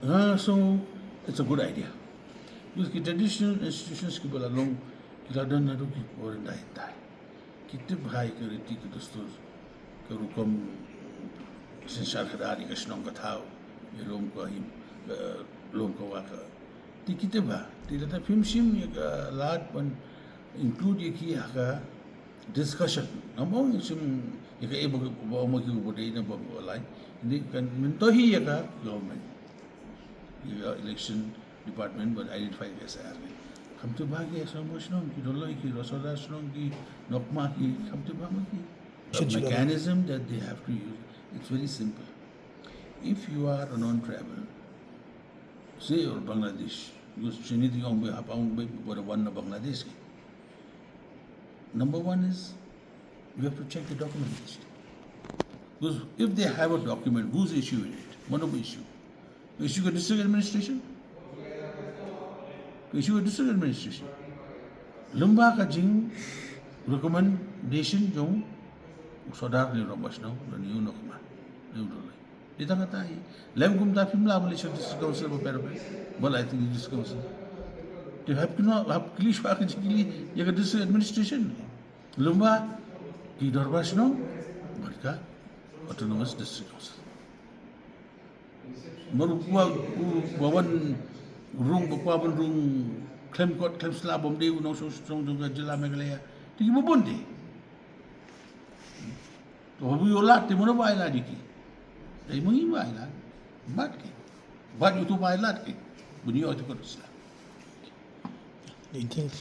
So it's a good idea. Because the traditional institutions की बोला लोग किलादन नरु की और दायता है कितने भाई के रीति के दोस्तों के रुकम संसार खदारी का स्नों का था ये लोग को ही लोग को वाका ती कितने भा ती लता फिल्म शिम ये का लाड पन include ये किया का discussion नामों शिम ये का एक बार की ऊपर ये ना बार line ini kan mentohi ya ka government election department but identify kaisa arne हम तो भागे समझनो कि डोलो की रसोदासनो की नोकमा की हम तो भागे की mechanism that they have to use it's very simple if you are a non-tribal say or Bangladesh because chini di ong be hapang be for one na Bangladesh ki number one is you have to check the documentation because if they have a document who's issuing it one of issue issue a district administration issue a district administration. Lumba ka jing recommendation jong sodar ni rombas no ni unok ma ni udolai. Dita kata hi lem gum ta film la bole district council bo pero bol I think district council. You have to know have kili shwa ka jingili ye ka district administration. Lumba ki dorbas no barka autonomous district council. Maru bawan rung bapaban rung claim court claim slab om deu no so strong jong jila Meghalaya tiki bobonde to hobu yola te mono baila diki dai mungi baila bat ke bat itu baila ke bunyi itu ko sla Do you think